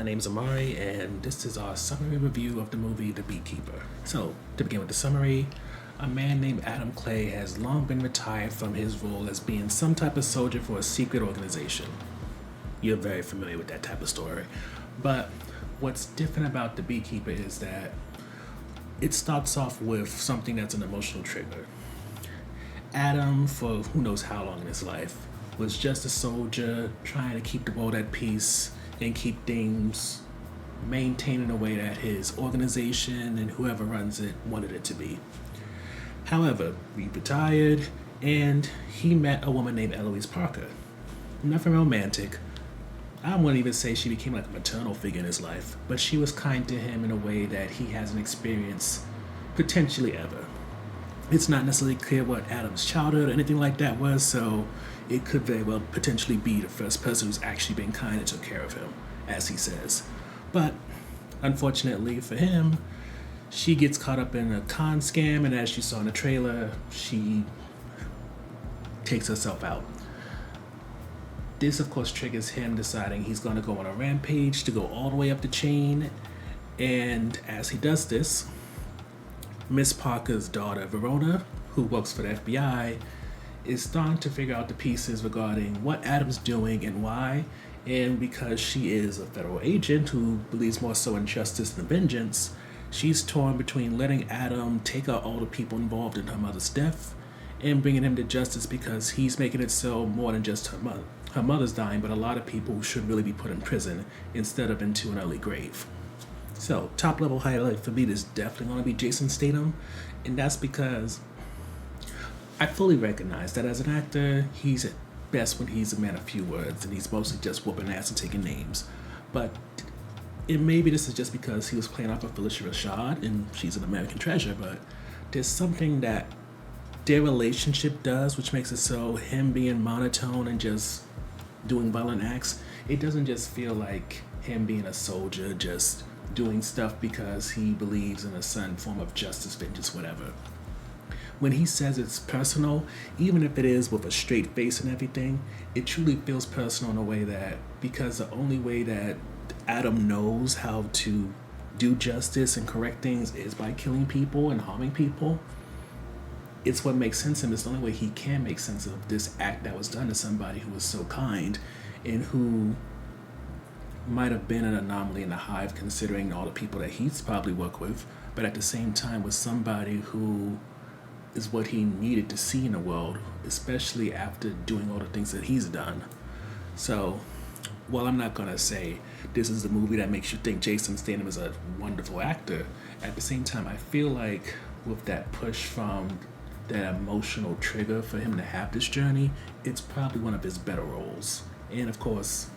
my name's Amari, and this is our summary review of the movie The Beekeeper. So, to begin with the summary, a man named Adam Clay has long been retired from his role as being some type of soldier for a secret organization. You're very familiar with that type of story. But what's different about The Beekeeper is that it starts off with something that's an emotional trigger. Adam, for who knows how long in his life, was just a soldier trying to keep the world at peace and keep things maintained in a way that his organization and whoever runs it wanted it to be. However, he retired and he met a woman named Eloise Parker. Nothing romantic. I wouldn't even say she became like a maternal figure in his life, but she was kind to him in a way that he hasn't experienced potentially ever. It's not necessarily clear what Adam's childhood or anything like that was, so it could very well potentially be the first person who's actually been kind and took care of him, as he says. But unfortunately for him, she gets caught up in a con scam, and as you saw in the trailer, she takes herself out. This, of course, triggers him deciding he's going to go on a rampage to go all the way up the chain, and as he does this, Miss Parker's daughter, Verona, who works for the FBI, is starting to figure out the pieces regarding what Adam's doing and why, and because she is a federal agent who believes more so in justice than vengeance, she's torn between letting Adam take out all the people involved in her mother's death and bringing him to justice because he's making it so more than just her mother's dying, but a lot of people who should really be put in prison instead of into an early grave. So, top level highlight for me is definitely going to be Jason Statham, and that's because I fully recognize that as an actor, he's at best when he's a man of few words, and he's mostly just whooping ass and taking names. But maybe this is just because he was playing off of Phylicia Rashad, and she's an American treasure, but there's something that their relationship does, which makes it so him being monotone and just doing violent acts, it doesn't just feel like him being a soldier, just doing stuff because he believes in a certain form of justice, vengeance, whatever. When he says it's personal, even if it is with a straight face and everything, it truly feels personal in a way that, because the only way that Adam knows how to do justice and correct things is by killing people and harming people, it's what makes sense to him. It's the only way he can make sense of this act that was done to somebody who was so kind and who might have been an anomaly in the hive considering all the people that he's probably worked with, but at the same time was somebody who is what he needed to see in the world, especially after doing all the things that he's done. So, while I'm not gonna say this is a movie that makes you think Jason Statham is a wonderful actor, at the same time I feel like with that push from that emotional trigger for him to have this journey, it's probably one of his better roles. And of course,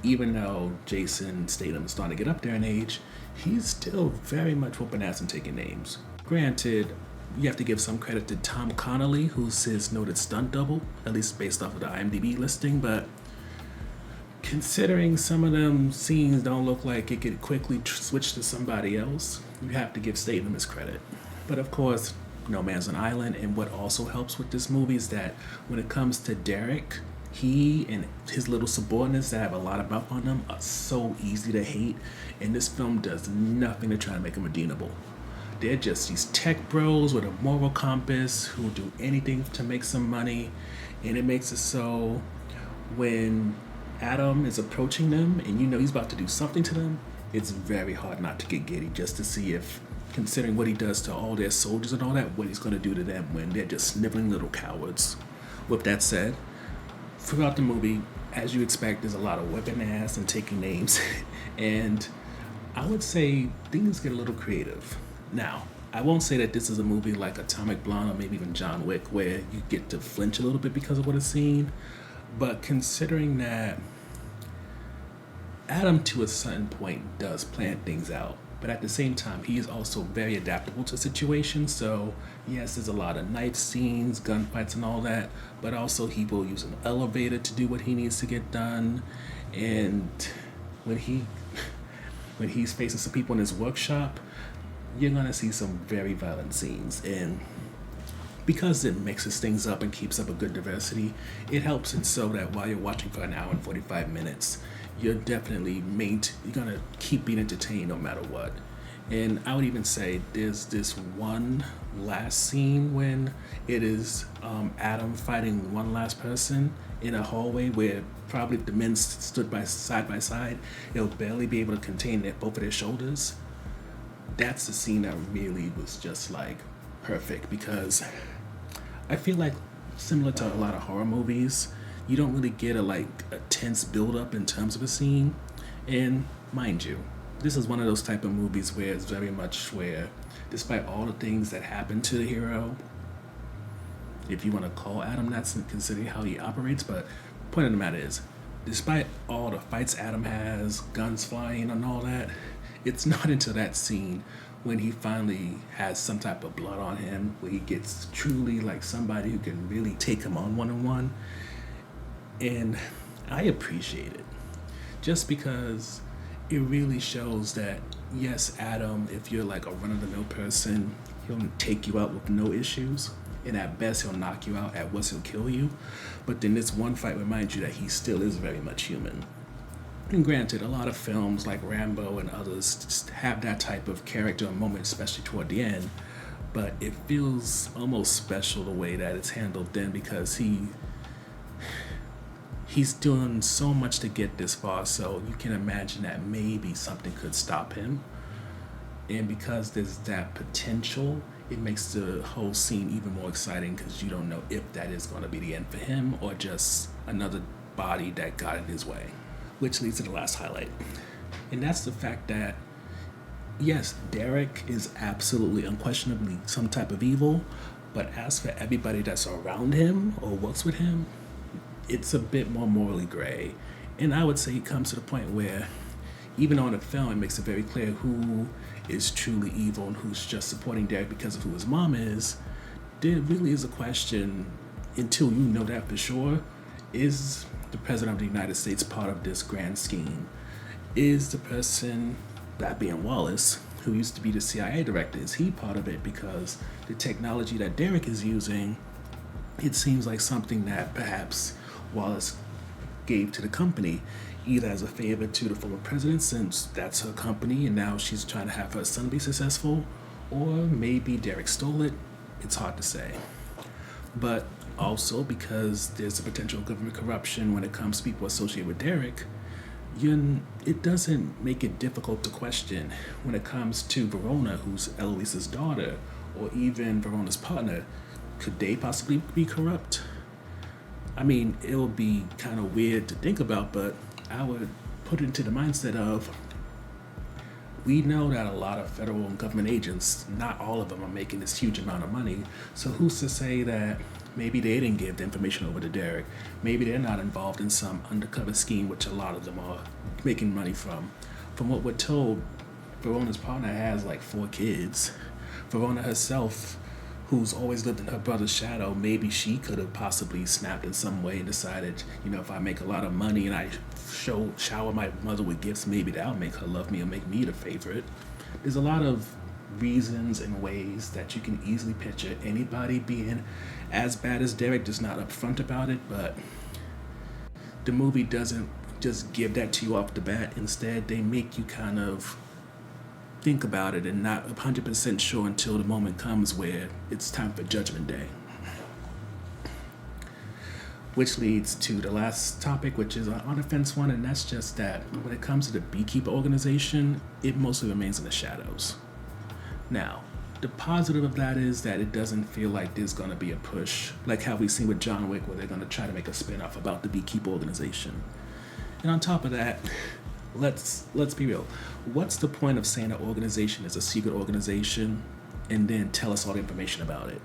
even though Jason Statham is starting to get up there in age, he's still very much whooping ass and taking names. Granted, you have to give some credit to Tom Connolly, who's his noted stunt double, at least based off of the IMDb listing, but considering some of them scenes don't look like it could quickly switch to somebody else, you have to give Statham his credit. But of course, no man's an island, and what also helps with this movie is that when it comes to Derek, he and his little subordinates that have a lot of mouth on them are so easy to hate, and this film does nothing to try to make them redeemable. They're just these tech bros with a moral compass who will do anything to make some money, and it makes it so when Adam is approaching them and you know he's about to do something to them, it's very hard not to get giddy just to see if, considering what he does to all their soldiers and all that, what he's going to do to them when they're just sniveling little cowards. With that said, throughout the movie, as you expect, there's a lot of whipping ass and taking names, and I would say things get a little creative. Now, I won't say that this is a movie like Atomic Blonde or maybe even John Wick where you get to flinch a little bit because of what is seen, but considering that Adam to a certain point does plan things out, but at the same time he is also very adaptable to situations. So yes, there's a lot of knife scenes, gunfights and all that, but also he will use an elevator to do what he needs to get done. And when he's facing some people in his workshop, you're gonna see some very violent scenes, and because it mixes things up and keeps up a good diversity, it helps it so that while you're watching for an hour and 45 minutes, you're definitely you're gonna keep being entertained no matter what. And I would even say there's this one last scene when it is Adam fighting one last person in a hallway where probably the men stood by side. They'll barely be able to contain both of their shoulders. That's the scene that really was just like perfect, because I feel like similar to a lot of horror movies, you don't really get a tense build up in terms of a scene. And mind you, this is one of those type of movies where it's very much where, despite all the things that happen to the hero, if you want to call Adam that's considering how he operates, but point of the matter is, despite all the fights Adam has, guns flying and all that, it's not until that scene when he finally has some type of blood on him, where he gets truly like somebody who can really take him on one-on-one. And I appreciate it, just because it really shows that, yes, Adam, if you're like a run-of-the-mill person, he'll take you out with no issues. And at best, he'll knock you out. At worst, he'll kill you. But then this one fight reminds you that he still is very much human. And granted, a lot of films like Rambo and others just have that type of character and moment, especially toward the end. But it feels almost special the way that it's handled then, because he's doing so much to get this far, so you can imagine that maybe something could stop him. And because there's that potential, it makes the whole scene even more exciting, because you don't know if that is going to be the end for him or just another body that got in his way. Which leads to the last highlight. And that's the fact that, yes, Derek is absolutely, unquestionably some type of evil, but as for everybody that's around him or works with him, it's a bit more morally gray. And I would say it comes to the point where, even on the film, it makes it very clear who is truly evil and who's just supporting Derek because of who his mom is. There really is a question, until you know that for sure, is the President of the United States part of this grand scheme? Is the person, that being Wallace, who used to be the CIA director, is he part of it? Because the technology that Derek is using, it seems like something that perhaps Wallace gave to the company, either as a favor to the former president, since that's her company and now she's trying to have her son be successful, or maybe Derek stole it. It's hard to say. But also, because there's a potential government corruption when it comes to people associated with Derek, it doesn't make it difficult to question when it comes to Verona, who's Eloise's daughter, or even Verona's partner. Could they possibly be corrupt? I mean, it would be kind of weird to think about, but I would put it into the mindset of, we know that a lot of federal and government agents, not all of them are making this huge amount of money. So who's to say that maybe they didn't give the information over to Derek? Maybe they're not involved in some undercover scheme, which a lot of them are making money from. From what we're told, Verona's partner has like 4 kids. Verona herself, who's always lived in her brother's shadow, maybe she could have possibly snapped in some way and decided, if I make a lot of money and I shower my mother with gifts, maybe that'll make her love me or make me the favorite. There's a lot of reasons and ways that you can easily picture anybody being as bad as Derek, just not upfront about it, but the movie doesn't just give that to you off the bat. Instead, they make you kind of think about it and not 100% sure until the moment comes where it's time for Judgment Day. Which leads to the last topic, which is an on-the-fence one, and that's just that when it comes to the Beekeeper organization, it mostly remains in the shadows. Now, the positive of that is that it doesn't feel like there's going to be a push, like how we've seen with John Wick, where they're going to try to make a spin-off about the Beekeeper organization. And on top of that, let's be real. What's the point of saying an organization is a secret organization and then tell us all the information about it?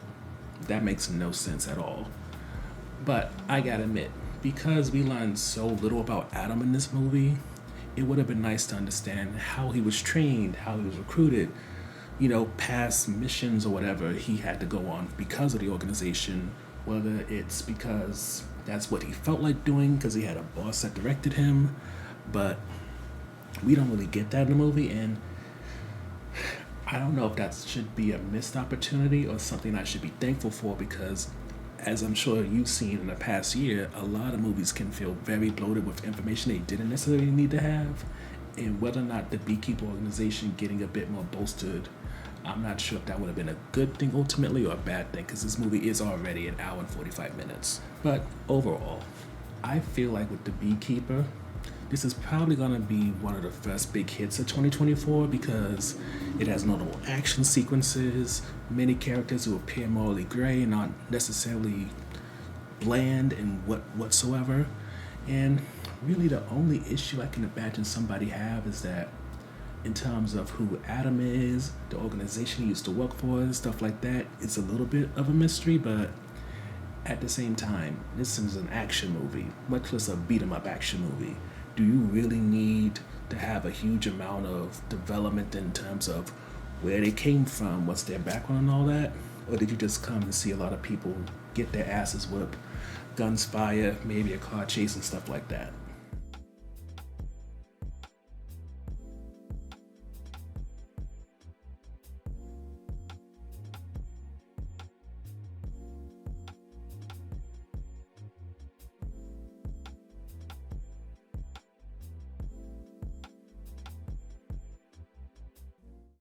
That makes no sense at all. But I gotta admit, because we learned so little about Adam in this movie, it would have been nice to understand how he was trained, how he was recruited, past missions or whatever he had to go on because of the organization, whether it's because that's what he felt like doing because he had a boss that directed him. But we don't really get that in the movie, and I don't know if that should be a missed opportunity or something I should be thankful for, because as I'm sure you've seen in the past year, a lot of movies can feel very bloated with information they didn't necessarily need to have. And whether or not the Beekeeper organization getting a bit more bolstered, I'm not sure if that would have been a good thing ultimately or a bad thing, because this movie is already an hour and 45 minutes. But overall, I feel like with the Beekeeper, this is probably going to be one of the first big hits of 2024 because it has notable action sequences, many characters who appear morally gray and aren't necessarily bland and whatsoever. And really the only issue I can imagine somebody have is that in terms of who Adam is, the organization he used to work for and stuff like that, it's a little bit of a mystery, but at the same time, this is an action movie, much less a beat-em-up action movie. Do you really need to have a huge amount of development in terms of where they came from, what's their background and all that? Or did you just come and see a lot of people get their asses whipped, guns fire, maybe a car chase and stuff like that?